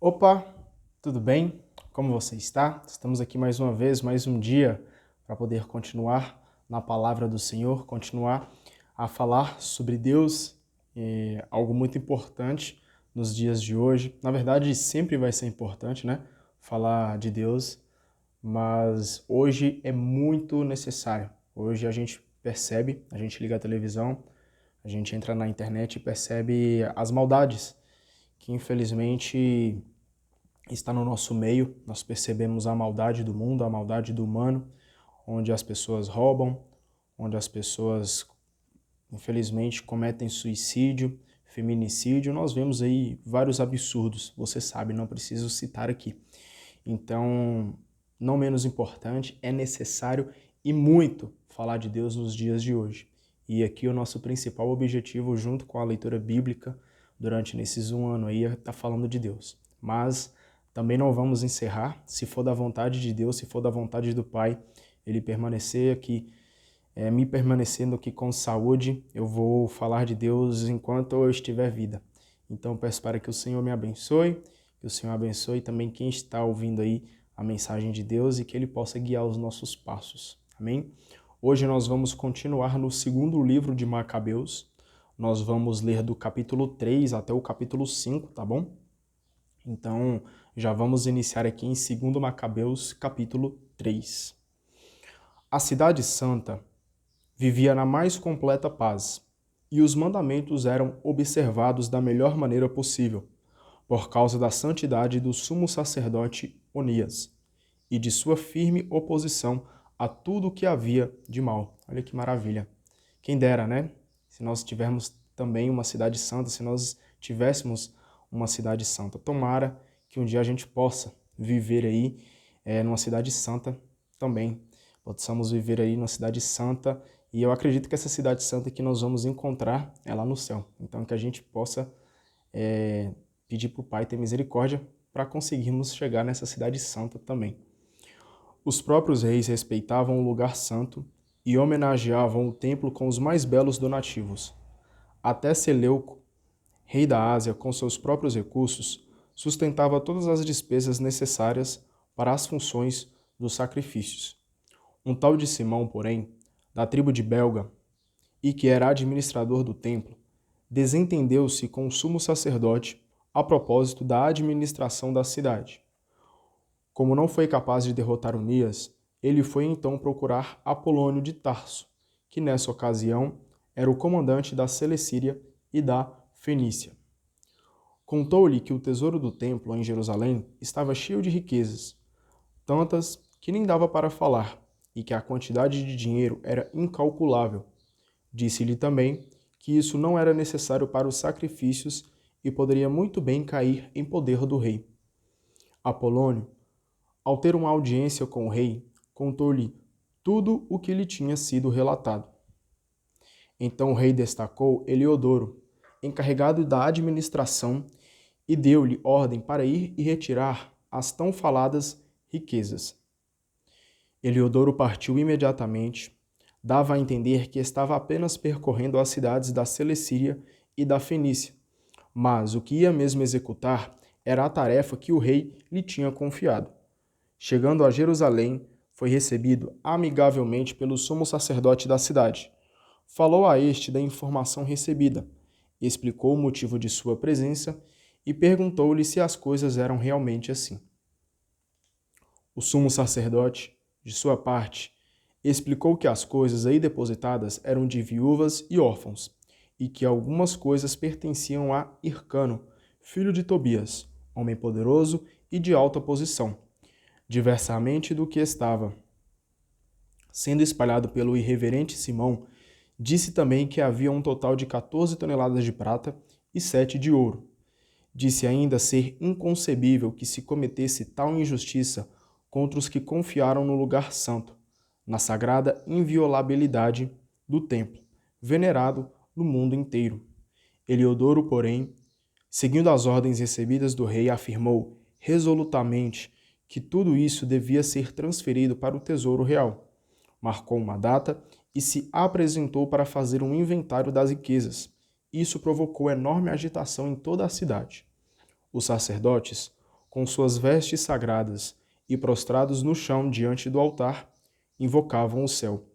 Opa, tudo bem? Como você está? Estamos aqui mais uma vez, mais um dia, para poder continuar na palavra do Senhor, continuar a falar sobre Deus, algo muito importante nos dias de hoje. Na verdade, sempre vai ser importante, né? Falar de Deus, mas hoje é muito necessário. Hoje a gente percebe, a gente liga a televisão, a gente entra na internet e percebe as maldades que infelizmente está no nosso meio. Nós percebemos a maldade do mundo, a maldade do humano, onde as pessoas roubam, onde as pessoas, infelizmente, cometem suicídio, feminicídio. Nós vemos aí vários absurdos, você sabe, não preciso citar aqui. Então, não menos importante, é necessário e muito falar de Deus nos dias de hoje. E aqui o nosso principal objetivo, junto com a leitura bíblica, durante nesses um ano aí, é estar falando de Deus. Mas também não vamos encerrar, se for da vontade de Deus, se for da vontade do Pai, Ele permanecer aqui, me permanecendo aqui com saúde, eu vou falar de Deus enquanto eu estiver vida. Então peço para que o Senhor me abençoe, que o Senhor abençoe também quem está ouvindo aí a mensagem de Deus e que Ele possa guiar os nossos passos. Amém? Hoje nós vamos continuar no segundo livro de Macabeus. Nós vamos ler do capítulo 3 até o capítulo 5, tá bom? Então, já vamos iniciar aqui em 2 Macabeus, capítulo 3. A cidade santa vivia na mais completa paz, e os mandamentos eram observados da melhor maneira possível, por causa da santidade do sumo sacerdote Onias e de sua firme oposição a tudo o que havia de mal. Olha que maravilha. Quem dera, né? Se nós tivermos também uma cidade santa, se nós tivéssemos uma cidade santa. Tomara que um dia a gente possa viver aí numa cidade santa também. Possamos viver aí numa cidade santa e eu acredito que essa cidade santa que nós vamos encontrar é lá no céu. Então que a gente possa pedir para o Pai ter misericórdia para conseguirmos chegar nessa cidade santa também. Os próprios reis respeitavam o lugar santo e homenageavam o templo com os mais belos donativos. Até Seleuco, rei da Ásia, com seus próprios recursos, sustentava todas as despesas necessárias para as funções dos sacrifícios. Um tal de Simão, porém, da tribo de Belga, e que era administrador do templo, desentendeu-se com o sumo sacerdote a propósito da administração da cidade. Como não foi capaz de derrotar Onias, ele foi então procurar Apolônio de Tarso, que nessa ocasião era o comandante da Celecíria e da Fenícia. Contou-lhe que o tesouro do templo em Jerusalém estava cheio de riquezas, tantas que nem dava para falar, e que a quantidade de dinheiro era incalculável. Disse-lhe também que isso não era necessário para os sacrifícios e poderia muito bem cair em poder do rei. Apolônio, ao ter uma audiência com o rei, contou-lhe tudo o que lhe tinha sido relatado. Então o rei destacou Heliodoro, encarregado da administração, e deu-lhe ordem para ir e retirar as tão faladas riquezas. Heliodoro partiu imediatamente, dava a entender que estava apenas percorrendo as cidades da Celecíria e da Fenícia, mas o que ia mesmo executar era a tarefa que o rei lhe tinha confiado. Chegando a Jerusalém, foi recebido amigavelmente pelo sumo sacerdote da cidade. Falou a este da informação recebida, explicou o motivo de sua presença e perguntou-lhe se as coisas eram realmente assim. O sumo sacerdote, de sua parte, explicou que as coisas aí depositadas eram de viúvas e órfãos, e que algumas coisas pertenciam a Hircano, filho de Tobias, homem poderoso e de alta posição, diversamente do que estava sendo espalhado pelo irreverente Simão. Disse também que havia um total de 14 toneladas de prata e 7 de ouro. Disse ainda ser inconcebível que se cometesse tal injustiça contra os que confiaram no lugar santo, na sagrada inviolabilidade do templo, venerado no mundo inteiro. Heliodoro, porém, seguindo as ordens recebidas do rei, afirmou resolutamente que tudo isso devia ser transferido para o tesouro real. Marcou uma data e se apresentou para fazer um inventário das riquezas. Isso provocou enorme agitação em toda a cidade. Os sacerdotes com suas vestes sagradas e prostrados no chão diante do altar, invocavam o céu,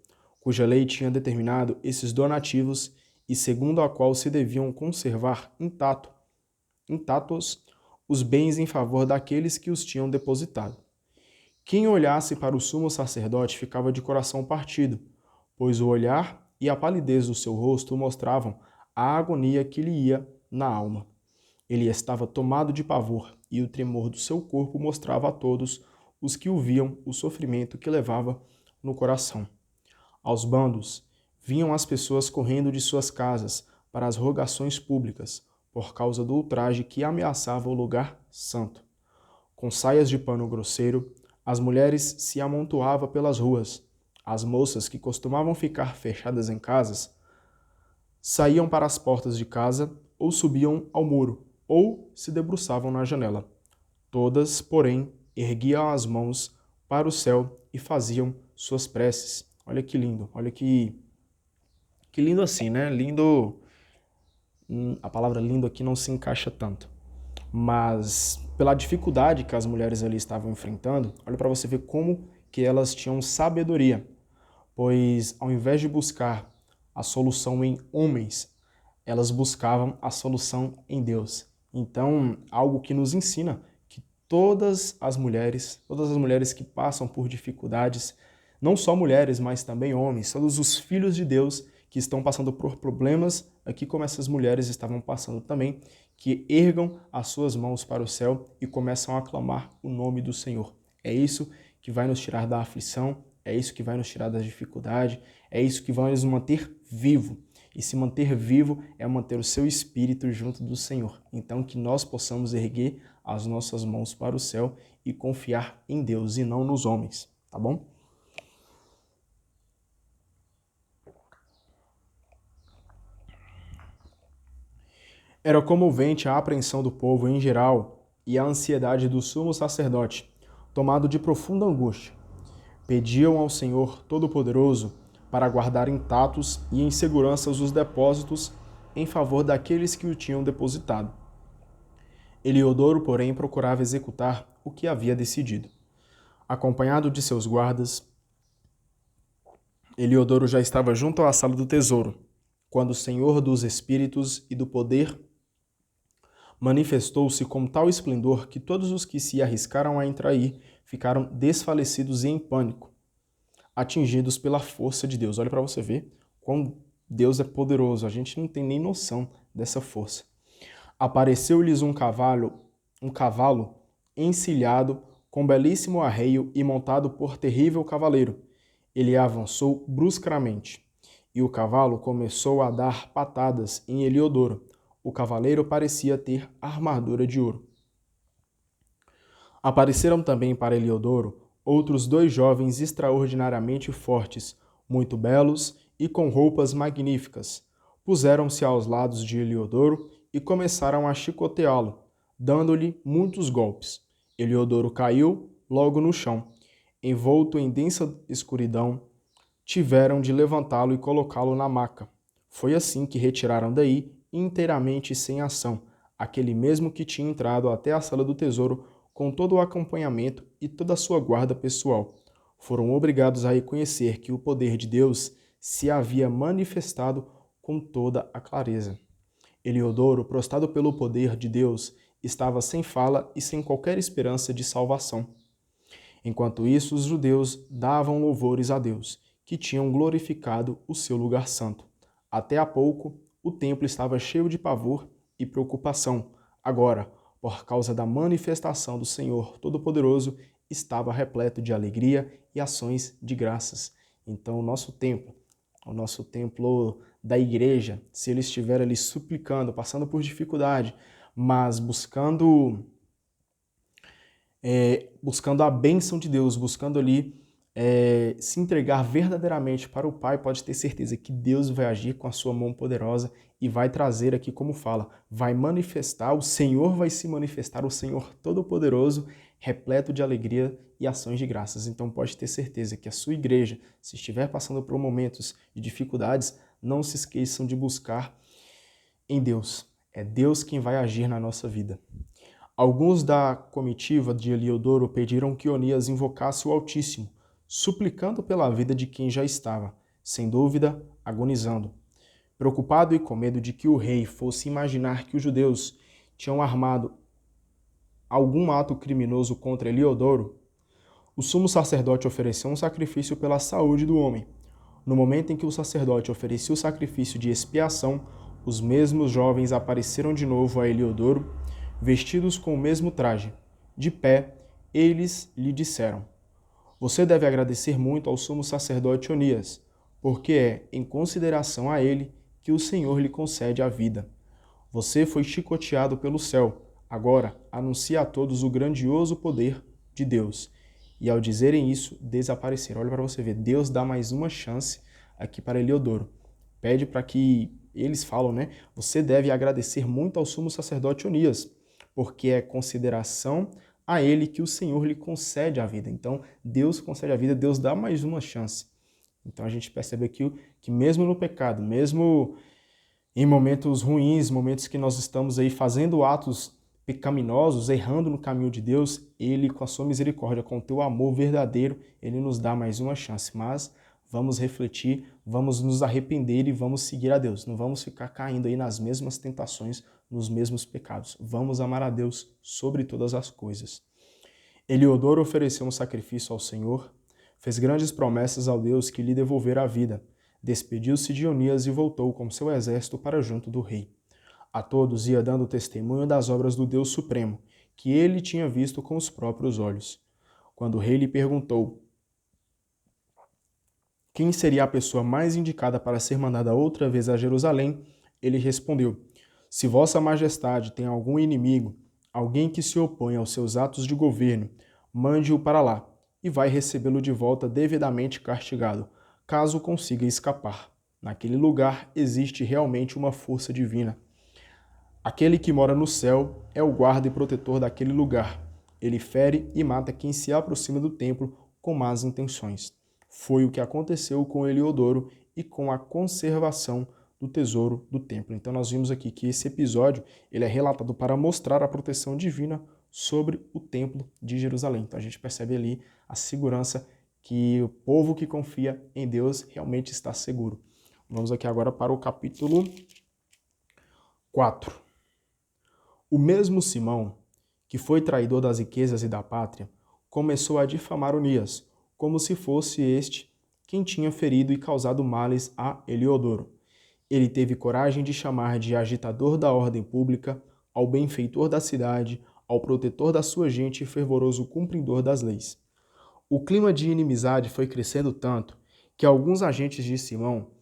cuja lei tinha determinado esses donativos e segundo a qual se deviam conservar intactos os bens em favor daqueles que os tinham depositado. Quem olhasse para o sumo sacerdote ficava de coração partido, pois o olhar e a palidez do seu rosto mostravam a agonia que lhe ia na alma. Ele estava tomado de pavor, e o tremor do seu corpo mostrava a todos os que o viam o sofrimento que levava no coração. Aos bandos, vinham as pessoas correndo de suas casas para as rogações públicas, por causa do ultraje que ameaçava o lugar santo. Com saias de pano grosseiro, as mulheres se amontoavam pelas ruas. As moças que costumavam ficar fechadas em casas saíam para as portas de casa ou subiam ao muro ou se debruçavam na janela. Todas, porém, erguiam as mãos para o céu e faziam suas preces. Olha que lindo, olha que lindo assim, né? Lindo, a palavra lindo aqui não se encaixa tanto. Mas pela dificuldade que as mulheres ali estavam enfrentando, olha para você ver como que elas tinham sabedoria, pois ao invés de buscar a solução em homens, elas buscavam a solução em Deus. Então, algo que nos ensina que todas as mulheres que passam por dificuldades, não só mulheres, mas também homens, todos os filhos de Deus que estão passando por problemas, aqui como essas mulheres estavam passando também, que ergam as suas mãos para o céu e começam a aclamar o nome do Senhor. É isso que vai nos tirar da aflição, é isso que vai nos tirar da dificuldade, é isso que vai nos manter vivo. E se manter vivo é manter o seu espírito junto do Senhor. Então que nós possamos erguer as nossas mãos para o céu e confiar em Deus e não nos homens, tá bom? Era comovente a apreensão do povo em geral e a ansiedade do sumo sacerdote, tomado de profunda angústia. Pediam ao Senhor Todo-Poderoso para guardar intactos e em segurança os depósitos em favor daqueles que o tinham depositado. Eliodoro, porém, procurava executar o que havia decidido. Acompanhado de seus guardas, Eliodoro já estava junto à sala do tesouro, quando o Senhor dos Espíritos e do Poder manifestou-se com tal esplendor que todos os que se arriscaram a entrar aí ficaram desfalecidos e em pânico, atingidos pela força de Deus. Olha para você ver como Deus é poderoso, a gente não tem nem noção dessa força. Apareceu-lhes um cavalo encilhado, com belíssimo arreio e montado por terrível cavaleiro. Ele avançou bruscamente, e o cavalo começou a dar patadas em Eliodoro. O cavaleiro parecia ter armadura de ouro. Apareceram também para Eliodoro outros 2 jovens extraordinariamente fortes, muito belos e com roupas magníficas. Puseram-se aos lados de Eliodoro e começaram a chicoteá-lo, dando-lhe muitos golpes. Eliodoro caiu logo no chão. Envolto em densa escuridão, tiveram de levantá-lo e colocá-lo na maca. Foi assim que retiraram daí, inteiramente sem ação, aquele mesmo que tinha entrado até a sala do tesouro com todo o acompanhamento e toda a sua guarda pessoal. Foram obrigados a reconhecer que o poder de Deus se havia manifestado com toda a clareza. Eliodoro, prostrado pelo poder de Deus, estava sem fala e sem qualquer esperança de salvação. Enquanto isso, os judeus davam louvores a Deus, que tinham glorificado o seu lugar santo. Até há pouco, o templo estava cheio de pavor e preocupação. Agora, por causa da manifestação do Senhor Todo-Poderoso, estava repleto de alegria e ações de graças. Então, o nosso templo da igreja, se ele estiver ali suplicando, passando por dificuldade, mas buscando a bênção de Deus, buscando ali se entregar verdadeiramente para o Pai, pode ter certeza que Deus vai agir com a sua mão poderosa e vai trazer aqui, como fala, vai manifestar, o Senhor vai se manifestar, o Senhor Todo-Poderoso, repleto de alegria e ações de graças. Então pode ter certeza que a sua igreja, se estiver passando por momentos de dificuldades, não se esqueçam de buscar em Deus. É Deus quem vai agir na nossa vida. Alguns da comitiva de Eliodoro pediram que Onias invocasse o Altíssimo, suplicando pela vida de quem já estava, sem dúvida, agonizando. Preocupado e com medo de que o rei fosse imaginar que os judeus tinham armado algum ato criminoso contra Eliodoro, o sumo sacerdote ofereceu um sacrifício pela saúde do homem. No momento em que o sacerdote oferecia o sacrifício de expiação, os mesmos jovens apareceram de novo a Eliodoro, vestidos com o mesmo traje. De pé, eles lhe disseram: Você deve agradecer muito ao sumo sacerdote Onias, porque é em consideração a ele que o Senhor lhe concede a vida. Você foi chicoteado pelo céu. Agora, anuncia a todos o grandioso poder de Deus. E ao dizerem isso, desapareceram. Olha para você ver, Deus dá mais uma chance aqui para Eliodoro. Pede para que eles falam, né? Você deve agradecer muito ao sumo sacerdote Onias, porque é consideração a ele que o Senhor lhe concede a vida. Então, Deus concede a vida, Deus dá mais uma chance. Então, a gente percebe aqui que mesmo no pecado, mesmo em momentos ruins, momentos que nós estamos aí fazendo atos pecaminosos, errando no caminho de Deus, Ele, com a sua misericórdia, com o teu amor verdadeiro, Ele nos dá mais uma chance. Mas vamos refletir, vamos nos arrepender e vamos seguir a Deus. Não vamos ficar caindo aí nas mesmas tentações, nos mesmos pecados. Vamos amar a Deus sobre todas as coisas. Eliodoro ofereceu um sacrifício ao Senhor, fez grandes promessas ao Deus que lhe devolvera a vida. Despediu-se de Onias e voltou com seu exército para junto do rei. A todos ia dando testemunho das obras do Deus Supremo, que ele tinha visto com os próprios olhos. Quando o rei lhe perguntou quem seria a pessoa mais indicada para ser mandada outra vez a Jerusalém, ele respondeu: Se Vossa Majestade tem algum inimigo, alguém que se opõe aos seus atos de governo, mande-o para lá, e vai recebê-lo de volta devidamente castigado, caso consiga escapar. Naquele lugar existe realmente uma força divina. Aquele que mora no céu é o guarda e protetor daquele lugar. Ele fere e mata quem se aproxima do templo com más intenções. Foi o que aconteceu com Eliodoro e com a conservação do tesouro do templo. Então nós vimos aqui que esse episódio ele é relatado para mostrar a proteção divina sobre o templo de Jerusalém. Então a gente percebe ali a segurança que o povo que confia em Deus realmente está seguro. Vamos aqui agora para o capítulo 4. O mesmo Simão, que foi traidor das riquezas e da pátria, começou a difamar Onias, como se fosse este quem tinha ferido e causado males a Eliodoro. Ele teve coragem de chamar de agitador da ordem pública ao benfeitor da cidade, ao protetor da sua gente e fervoroso cumpridor das leis. O clima de inimizade foi crescendo tanto que alguns agentes de Simão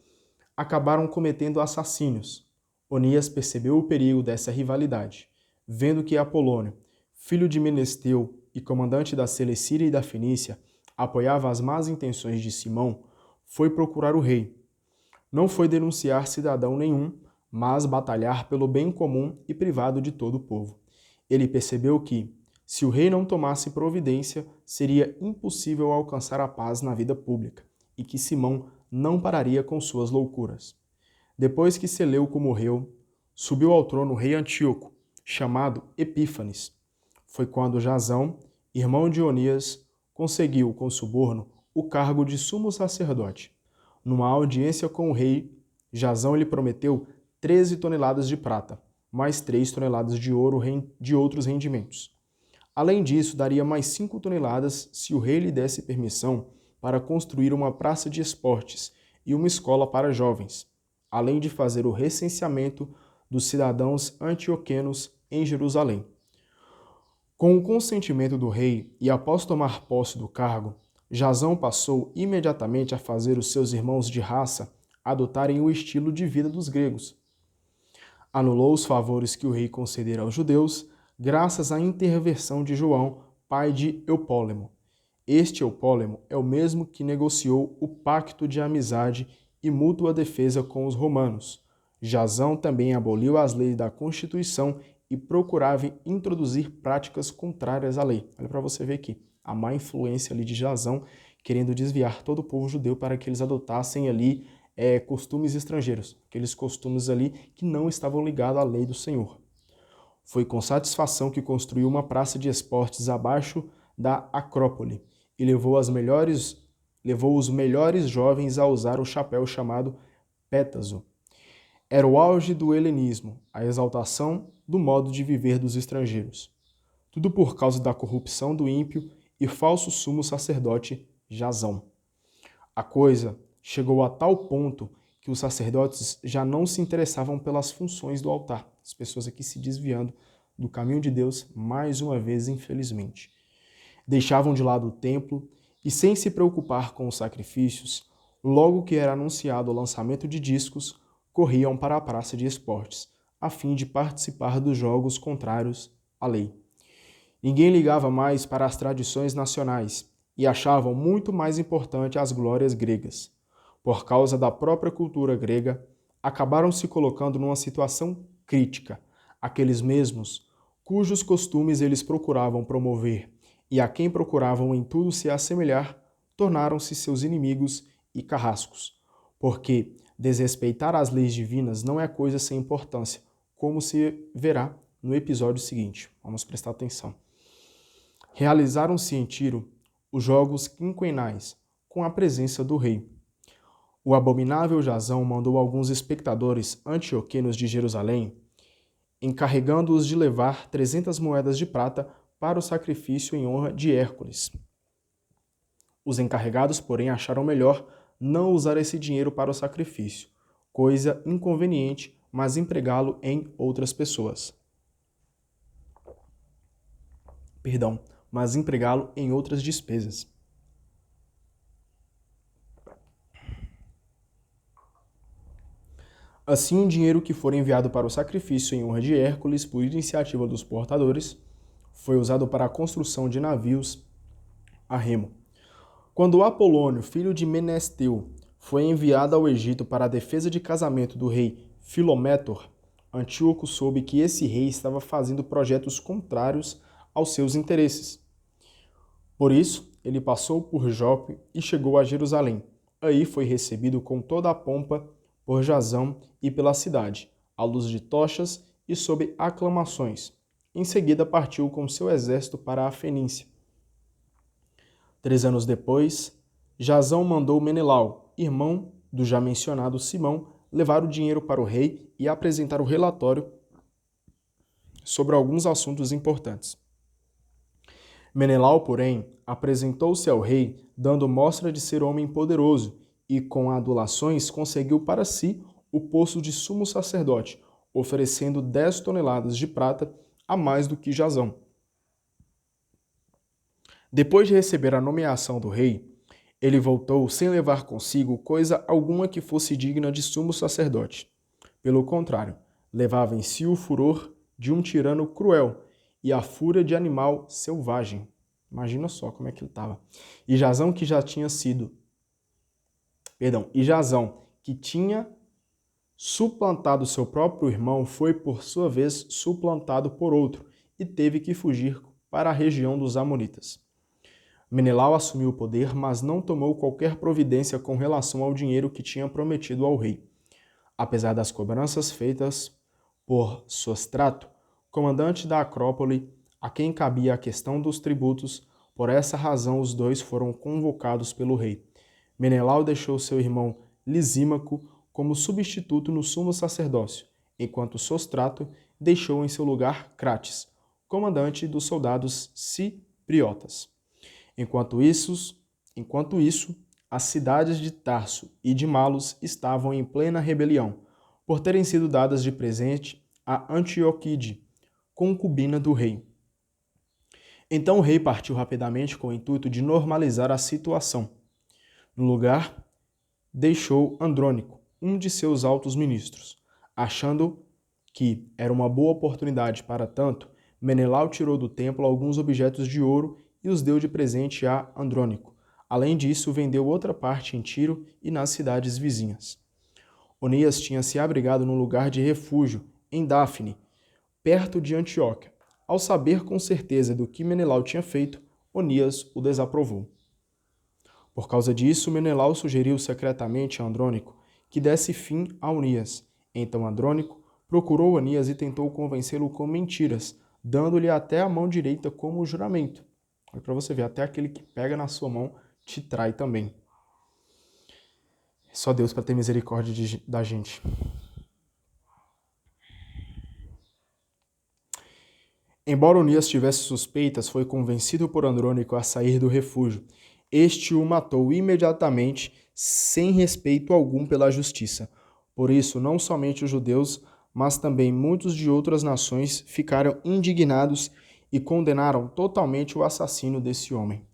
acabaram cometendo assassínios. Onias percebeu o perigo dessa rivalidade. Vendo que Apolônio, filho de Menesteu e comandante da Celecíria e da Fenícia, apoiava as más intenções de Simão, foi procurar o rei. Não foi denunciar cidadão nenhum, mas batalhar pelo bem comum e privado de todo o povo. Ele percebeu que, se o rei não tomasse providência, seria impossível alcançar a paz na vida pública, e que Simão não pararia com suas loucuras. Depois que Seleuco morreu, subiu ao trono o rei Antíoco, chamado Epífanes. Foi quando Jasão, irmão de Onias, conseguiu, com suborno, o cargo de sumo sacerdote. Numa audiência com o rei, Jasão lhe prometeu 13 toneladas de prata, mais 3 toneladas de ouro de outros rendimentos. Além disso, daria mais 5 toneladas se o rei lhe desse permissão para construir uma praça de esportes e uma escola para jovens, além de fazer o recenseamento dos cidadãos antioquenos em Jerusalém. Com o consentimento do rei e após tomar posse do cargo, Jasão passou imediatamente a fazer os seus irmãos de raça adotarem o estilo de vida dos gregos. Anulou os favores que o rei concedera aos judeus, graças à intervenção de João, pai de Eupólemo. Este Eupólemo é o mesmo que negociou o pacto de amizade e mútua defesa com os romanos. Jasão também aboliu as leis da Constituição e procurava introduzir práticas contrárias à lei. Olha para você ver aqui, a má influência ali de Jasão, querendo desviar todo o povo judeu para que eles adotassem ali costumes estrangeiros, aqueles costumes ali que não estavam ligados à lei do Senhor. Foi com satisfação que construiu uma praça de esportes abaixo da Acrópole e levou os melhores jovens a usar o chapéu chamado pétaso. Era o auge do helenismo, a exaltação do modo de viver dos estrangeiros. Tudo por causa da corrupção do ímpio e falso sumo sacerdote Jasão. A coisa chegou a tal ponto que os sacerdotes já não se interessavam pelas funções do altar. As pessoas aqui se desviando do caminho de Deus, mais uma vez, infelizmente. Deixavam de lado o templo e, sem se preocupar com os sacrifícios, logo que era anunciado o lançamento de discos, corriam para a praça de esportes, a fim de participar dos jogos contrários à lei. Ninguém ligava mais para as tradições nacionais e achavam muito mais importante as glórias gregas. Por causa da própria cultura grega, acabaram se colocando numa situação crítica. Aqueles mesmos cujos costumes eles procuravam promover e a quem procuravam em tudo se assemelhar, tornaram-se seus inimigos e carrascos. Porque desrespeitar as leis divinas não é coisa sem importância, como se verá no episódio seguinte. Vamos prestar atenção. Realizaram-se em Tiro os jogos quinquenais, com a presença do rei. O abominável Jasão mandou alguns espectadores antioquenos de Jerusalém, encarregando-os de levar 300 moedas de prata para o sacrifício em honra de Hércules. Os encarregados, porém, acharam melhor não usar esse dinheiro para o sacrifício, coisa inconveniente, mas empregá-lo em outras pessoas. Mas empregá-lo em outras despesas. Assim, o dinheiro que for enviado para o sacrifício em honra de Hércules, por iniciativa dos portadores, foi usado para a construção de navios a remo. Quando Apolônio, filho de Menesteu, foi enviado ao Egito para a defesa de casamento do rei Filométor, Antíoco soube que esse rei estava fazendo projetos contrários aos seus interesses. Por isso, ele passou por Jope e chegou a Jerusalém. Aí foi recebido com toda a pompa por Jasão e pela cidade, à luz de tochas e sob aclamações. Em seguida partiu com seu exército para a Fenícia. 3 anos depois, Jasão mandou Menelau, irmão do já mencionado Simão, levar o dinheiro para o rei e apresentar o relatório sobre alguns assuntos importantes. Menelau, porém, apresentou-se ao rei, dando mostra de ser homem poderoso, e com adulações conseguiu para si o posto de sumo sacerdote, oferecendo 10 toneladas de prata a mais do que Jasão. Depois de receber a nomeação do rei, ele voltou sem levar consigo coisa alguma que fosse digna de sumo sacerdote. Pelo contrário, levava em si o furor de um tirano cruel e a fúria de animal selvagem. Imagina só como é que ele estava. E Jasão, que tinha suplantado seu próprio irmão, foi por sua vez suplantado por outro e teve que fugir para a região dos Amonitas. Menelau assumiu o poder, mas não tomou qualquer providência com relação ao dinheiro que tinha prometido ao rei. Apesar das cobranças feitas por Sostrato, comandante da Acrópole, a quem cabia a questão dos tributos, por essa razão os dois foram convocados pelo rei. Menelau deixou seu irmão Lisímaco como substituto no sumo sacerdócio, enquanto Sostrato deixou em seu lugar Crates, comandante dos soldados cipriotas. Enquanto isso, as cidades de Tarso e de Malos estavam em plena rebelião, por terem sido dadas de presente a Antioquide, concubina do rei. Então o rei partiu rapidamente com o intuito de normalizar a situação. No lugar, deixou Andrônico, um de seus altos ministros. Achando que era uma boa oportunidade para tanto, Menelau tirou do templo alguns objetos de ouro e os deu de presente a Andrônico. Além disso, vendeu outra parte em Tiro e nas cidades vizinhas. Onias tinha se abrigado num lugar de refúgio, em Dáfne, perto de Antioquia. Ao saber com certeza do que Menelau tinha feito, Onias o desaprovou. Por causa disso, Menelau sugeriu secretamente a Andrônico que desse fim a Onias. Então Andrônico procurou Onias e tentou convencê-lo com mentiras, dando-lhe até a mão direita como juramento. Olha para você ver, até aquele que pega na sua mão te trai também. Só Deus para ter misericórdia da gente. Embora Onias tivesse suspeitas, foi convencido por Andrônico a sair do refúgio. Este o matou imediatamente, sem respeito algum pela justiça. Por isso, não somente os judeus, mas também muitos de outras nações ficaram indignados e condenaram totalmente o assassínio desse homem.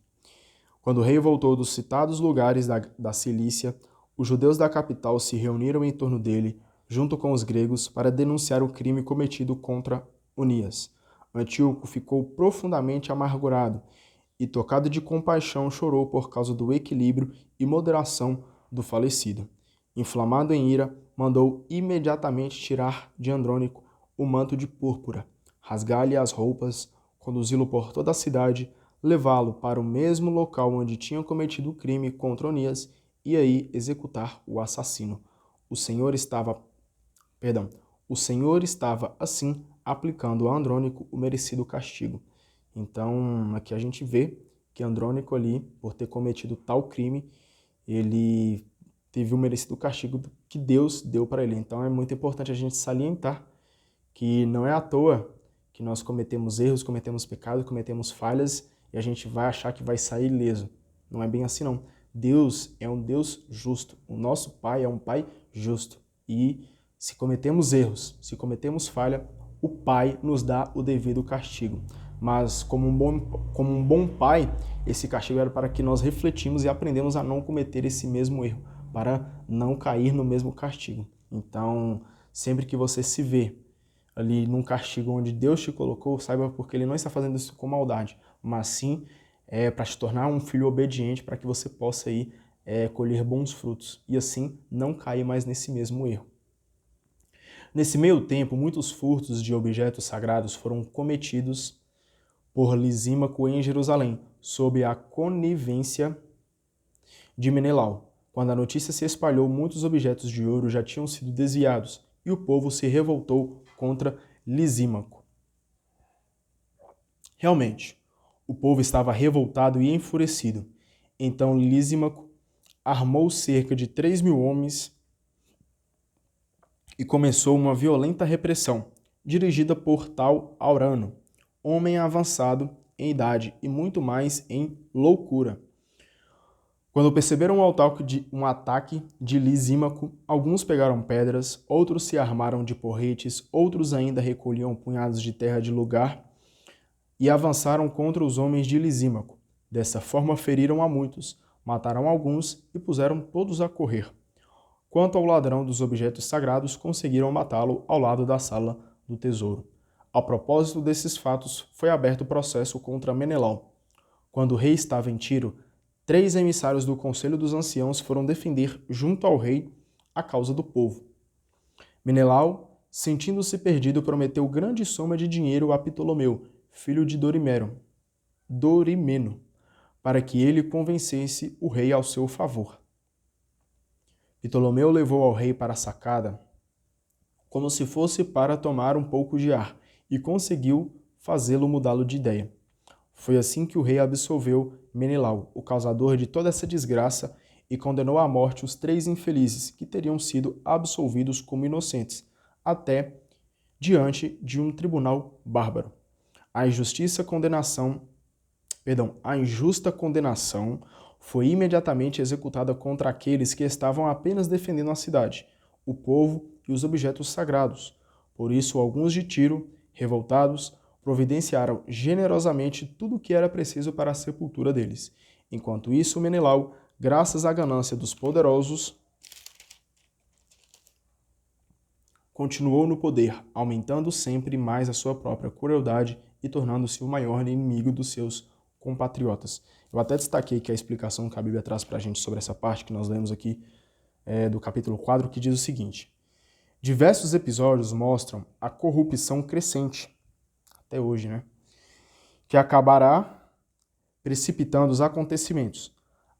Quando o rei voltou dos citados lugares da Cilícia, os judeus da capital se reuniram em torno dele, junto com os gregos, para denunciar o crime cometido contra Onias. Antíoco ficou profundamente amargurado e, tocado de compaixão, chorou por causa do equilíbrio e moderação do falecido. Inflamado em ira, mandou imediatamente tirar de Andrônico o manto de púrpura, rasgar-lhe as roupas, conduzi-lo por toda a cidade, levá-lo para o mesmo local onde tinha cometido o crime contra Onias e aí executar o assassino. O Senhor estava assim aplicando a Andrônico o merecido castigo. Então, aqui a gente vê que Andrônico ali, por ter cometido tal crime, ele teve o merecido castigo que Deus deu para ele. Então, é muito importante a gente salientar que não é à toa que nós cometemos erros, cometemos pecados, cometemos falhas e a gente vai achar que vai sair ileso. Não é bem assim, não. Deus é um Deus justo. O nosso Pai é um Pai justo. E se cometemos erros, se cometemos falha, o Pai nos dá o devido castigo. Mas como um bom Pai, esse castigo era para que nós refletimos e aprendemos a não cometer esse mesmo erro, para não cair no mesmo castigo. Então, sempre que você se vê ali num castigo onde Deus te colocou, saiba porque Ele não está fazendo isso com maldade, mas sim para te tornar um filho obediente, para que você possa aí colher bons frutos e assim não cair mais nesse mesmo erro. Nesse meio tempo, muitos furtos de objetos sagrados foram cometidos por Lisímaco em Jerusalém, sob a conivência de Menelau. Quando a notícia se espalhou, muitos objetos de ouro já tinham sido desviados e o povo se revoltou contra Lisímaco. Realmente, o povo estava revoltado e enfurecido. Então Lisímaco armou cerca de 3.000 homens e começou uma violenta repressão, dirigida por tal Aurano, homem avançado em idade e muito mais em loucura. Quando perceberam um ataque de Lisímaco, alguns pegaram pedras, outros se armaram de porretes, outros ainda recolhiam punhados de terra de lugar e avançaram contra os homens de Lisímaco. Dessa forma feriram a muitos, mataram alguns e puseram todos a correr. Quanto ao ladrão dos objetos sagrados, conseguiram matá-lo ao lado da sala do tesouro. A propósito desses fatos, foi aberto processo contra Menelau. Quando o rei estava em Tiro, 3 emissários do Conselho dos Anciãos foram defender junto ao rei a causa do povo. Menelau, sentindo-se perdido, prometeu grande soma de dinheiro a Ptolomeu, filho de Dorimeno, para que ele convencesse o rei ao seu favor. Ptolomeu levou ao rei para a sacada como se fosse para tomar um pouco de ar e conseguiu fazê-lo mudá-lo de ideia. Foi assim que o rei absolveu Menelau, o causador de toda essa desgraça, e condenou à morte os 3 infelizes que teriam sido absolvidos como inocentes, até diante de um tribunal bárbaro. A injusta condenação foi imediatamente executada contra aqueles que estavam apenas defendendo a cidade, o povo e os objetos sagrados. Por isso, alguns de Tiro, revoltados, providenciaram generosamente tudo o que era preciso para a sepultura deles. Enquanto isso, Menelau, graças à ganância dos poderosos, continuou no poder, aumentando sempre mais a sua própria crueldade e tornando-se o maior inimigo dos seus compatriotas. Eu até destaquei que a explicação que a Bíblia traz para a gente sobre essa parte que nós lemos aqui do capítulo 4, que diz o seguinte: diversos episódios mostram a corrupção crescente, até hoje, que acabará precipitando os acontecimentos.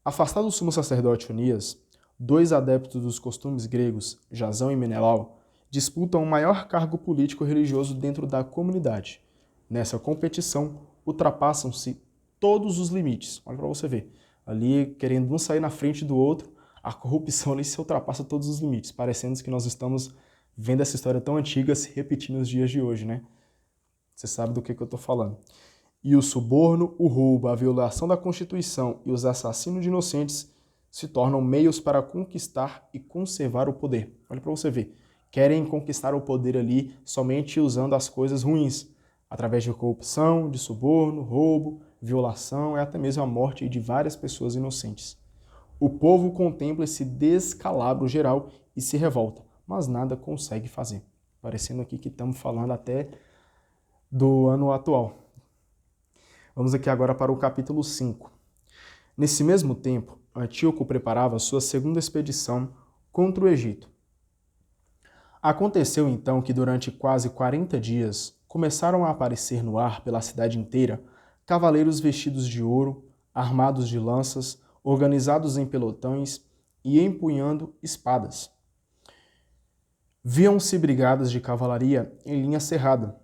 Afastado do sumo sacerdote Onias, 2 adeptos dos costumes gregos, Jasão e Menelau, disputam o maior cargo político-religioso dentro da comunidade. Nessa competição, ultrapassam-se todos os limites. Olha para você ver. Ali, querendo um sair na frente do outro, a corrupção ali se ultrapassa todos os limites, parecendo que nós estamos vendo essa história tão antiga se repetir nos dias de hoje, né? Você sabe do que eu estou falando. E o suborno, o roubo, a violação da Constituição e os assassinos de inocentes se tornam meios para conquistar e conservar o poder. Olha para você ver. Querem conquistar o poder ali somente usando as coisas ruins, através de corrupção, de suborno, roubo, violação e até mesmo a morte de várias pessoas inocentes. O povo contempla esse descalabro geral e se revolta, mas nada consegue fazer. Parecendo aqui que estamos falando até do ano atual. Vamos aqui agora para o capítulo 5. Nesse mesmo tempo, Antíoco preparava sua segunda expedição contra o Egito. Aconteceu então que durante quase 40 dias começaram a aparecer no ar pela cidade inteira cavaleiros vestidos de ouro, armados de lanças, organizados em pelotões e empunhando espadas. Viam-se brigadas de cavalaria em linha cerrada,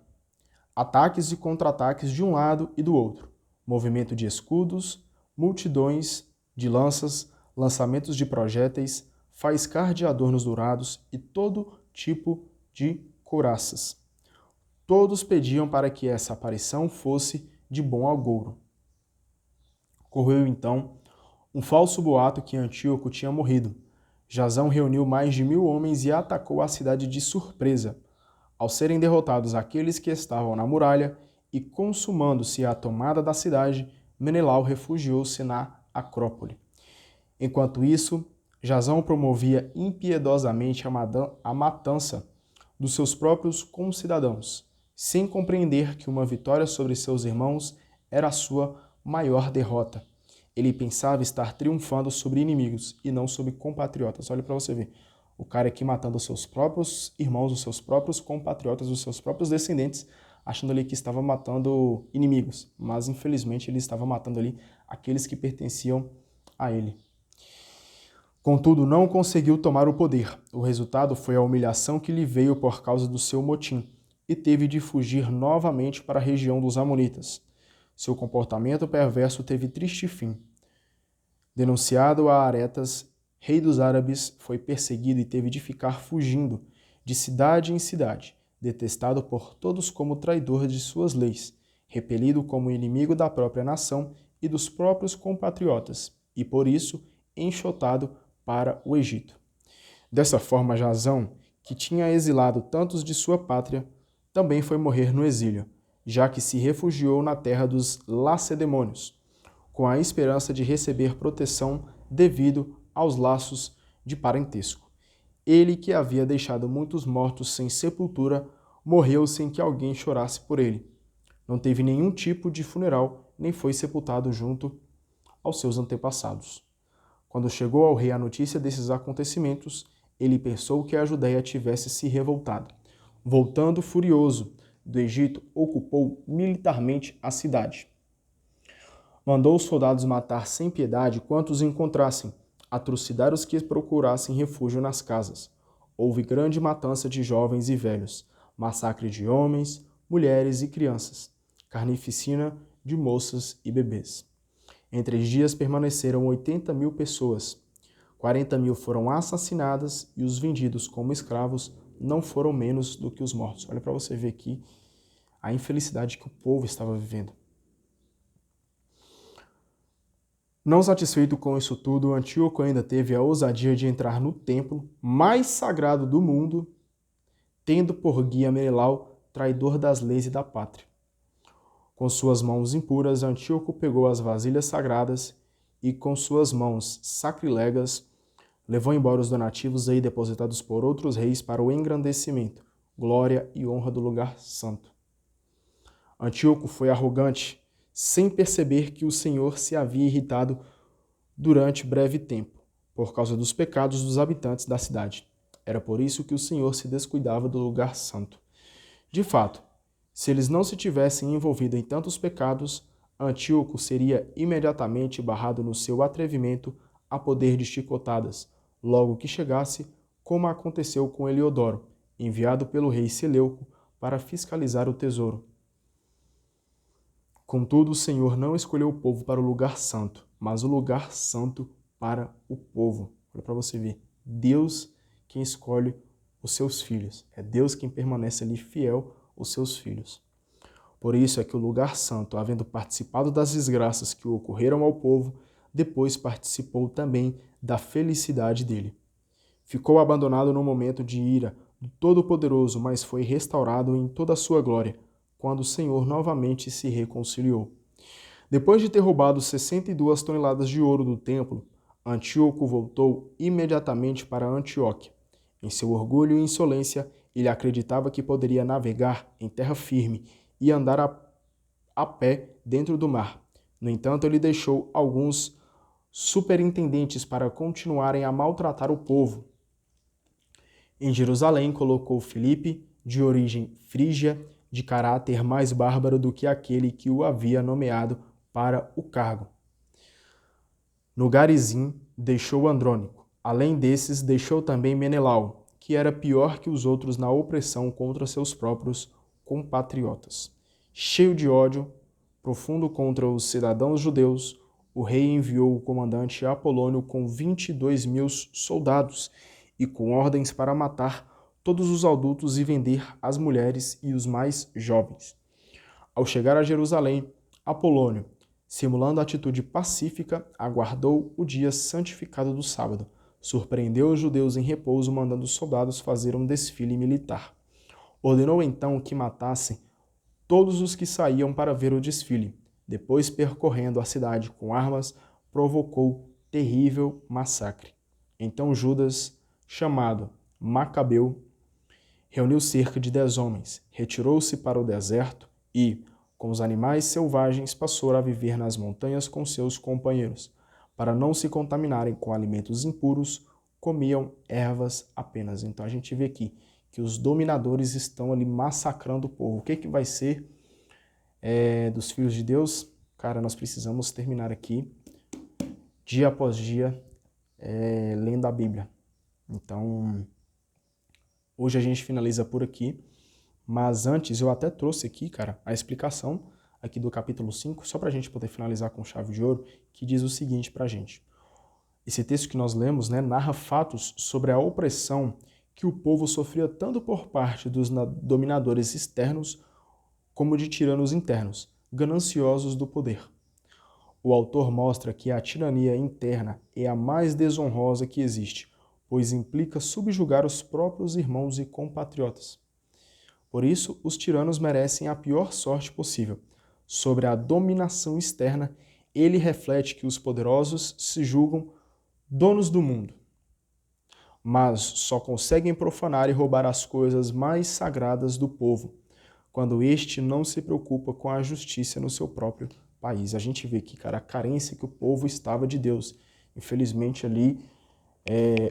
ataques e contra-ataques de um lado e do outro, movimento de escudos, multidões de lanças, lançamentos de projéteis, faiscar de adornos dourados e todo tipo de couraças. Todos pediam para que essa aparição fosse de bom agouro. Correu então um falso boato que Antíoco tinha morrido. Jasão reuniu mais de 1000 homens e atacou a cidade de surpresa. Ao serem derrotados aqueles que estavam na muralha e consumando-se a tomada da cidade, Menelau refugiou-se na Acrópole. Enquanto isso, Jasão promovia impiedosamente a matança dos seus próprios concidadãos, sem compreender que uma vitória sobre seus irmãos era a sua maior derrota. Ele pensava estar triunfando sobre inimigos e não sobre compatriotas. Olha para você ver. O cara aqui matando os seus próprios irmãos, os seus próprios compatriotas, os seus próprios descendentes, achando ali que estava matando inimigos. Mas, infelizmente, ele estava matando ali aqueles que pertenciam a ele. Contudo, não conseguiu tomar o poder. O resultado foi a humilhação que lhe veio por causa do seu motim, e teve de fugir novamente para a região dos Amonitas. Seu comportamento perverso teve triste fim. Denunciado a Aretas, rei dos árabes, foi perseguido e teve de ficar fugindo de cidade em cidade, detestado por todos como traidor de suas leis, repelido como inimigo da própria nação e dos próprios compatriotas, e por isso enxotado para o Egito. Dessa forma, Jasão, que tinha exilado tantos de sua pátria, também foi morrer no exílio, já que se refugiou na terra dos Lacedemônios, com a esperança de receber proteção devido aos laços de parentesco. Ele, que havia deixado muitos mortos sem sepultura, morreu sem que alguém chorasse por ele. Não teve nenhum tipo de funeral, nem foi sepultado junto aos seus antepassados. Quando chegou ao rei a notícia desses acontecimentos, ele pensou que a Judéia tivesse se revoltado. Voltando furioso do Egito, ocupou militarmente a cidade. Mandou os soldados matar sem piedade quantos encontrassem, atrocidar os que procurassem refúgio nas casas. Houve grande matança de jovens e velhos, massacre de homens, mulheres e crianças, carnificina de moças e bebês. Em 3 dias permaneceram 80.000 pessoas. 40.000 foram assassinadas e os vendidos como escravos não foram menos do que os mortos. Olha para você ver aqui a infelicidade que o povo estava vivendo. Não satisfeito com isso tudo, Antíoco ainda teve a ousadia de entrar no templo mais sagrado do mundo, tendo por guia Menelau, traidor das leis e da pátria. Com suas mãos impuras, Antíoco pegou as vasilhas sagradas e, com suas mãos sacrilegas, levou embora os donativos aí depositados por outros reis para o engrandecimento, glória e honra do lugar santo. Antíoco foi arrogante, sem perceber que o Senhor se havia irritado durante breve tempo, por causa dos pecados dos habitantes da cidade. Era por isso que o Senhor se descuidava do lugar santo. De fato, se eles não se tivessem envolvido em tantos pecados, Antíoco seria imediatamente barrado no seu atrevimento a poder de chicotadas, logo que chegasse, como aconteceu com Heliodoro, enviado pelo rei Seleuco para fiscalizar o tesouro. Contudo, o Senhor não escolheu o povo para o lugar santo, mas o lugar santo para o povo. Olha para você ver, Deus quem escolhe os seus filhos. É Deus quem permanece ali fiel aos seus filhos. Por isso é que o lugar santo, havendo participado das desgraças que ocorreram ao povo, depois participou também da felicidade dele. Ficou abandonado no momento de ira do Todo-Poderoso, mas foi restaurado em toda a sua glória, quando o Senhor novamente se reconciliou. Depois de ter roubado 62 toneladas de ouro do templo, Antíoco voltou imediatamente para Antioquia. Em seu orgulho e insolência, ele acreditava que poderia navegar em terra firme e andar a pé dentro do mar. No entanto, ele deixou alguns superintendentes para continuarem a maltratar o povo. Em Jerusalém, colocou Filipe, de origem frígia, de caráter mais bárbaro do que aquele que o havia nomeado para o cargo. No Garizim, deixou Andrônico. Além desses, deixou também Menelau, que era pior que os outros na opressão contra seus próprios compatriotas. Cheio de ódio profundo contra os cidadãos judeus, o rei enviou o comandante Apolônio com 22.000 soldados e com ordens para matar todos os adultos e vender as mulheres e os mais jovens. Ao chegar a Jerusalém, Apolônio, simulando atitude pacífica, aguardou o dia santificado do sábado. Surpreendeu os judeus em repouso, mandando os soldados fazer um desfile militar. Ordenou então que matassem todos os que saíam para ver o desfile. Depois, percorrendo a cidade com armas, provocou terrível massacre. Então Judas, chamado Macabeu, reuniu cerca de 10 homens, retirou-se para o deserto e, com os animais selvagens, passou a viver nas montanhas com seus companheiros. Para não se contaminarem com alimentos impuros, comiam ervas apenas. Então a gente vê aqui que os dominadores estão ali massacrando o povo. O que vai ser dos filhos de Deus? Cara, nós precisamos terminar aqui, dia após dia, lendo a Bíblia. Então, hoje a gente finaliza por aqui, mas antes eu até trouxe aqui, cara, a explicação aqui do capítulo 5, só para a gente poder finalizar com chave de ouro, que diz o seguinte para a gente. Esse texto que nós lemos, narra fatos sobre a opressão que o povo sofria tanto por parte dos dominadores externos como de tiranos internos, gananciosos do poder. O autor mostra que a tirania interna é a mais desonrosa que existe, pois implica subjugar os próprios irmãos e compatriotas. Por isso, os tiranos merecem a pior sorte possível. Sobre a dominação externa, ele reflete que os poderosos se julgam donos do mundo, mas só conseguem profanar e roubar as coisas mais sagradas do povo, quando este não se preocupa com a justiça no seu próprio país. A gente vê aqui, cara, a carência que o povo estava de Deus. Infelizmente ali,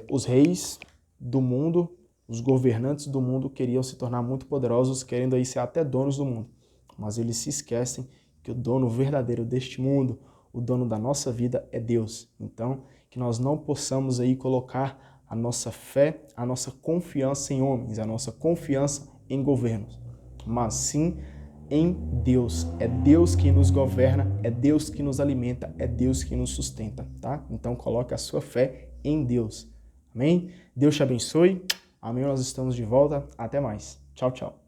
os reis do mundo, os governantes do mundo queriam se tornar muito poderosos, querendo aí ser até donos do mundo. Mas eles se esquecem que o dono verdadeiro deste mundo, o dono da nossa vida é Deus. Então, que nós não possamos aí colocar a nossa fé, a nossa confiança em homens, a nossa confiança em governos, mas sim em Deus. É Deus quem nos governa, é Deus que nos alimenta, é Deus que nos sustenta, tá? Então coloque a sua fé em Deus. Amém? Deus te abençoe. Amém? Nós estamos de volta. Até mais. Tchau, tchau.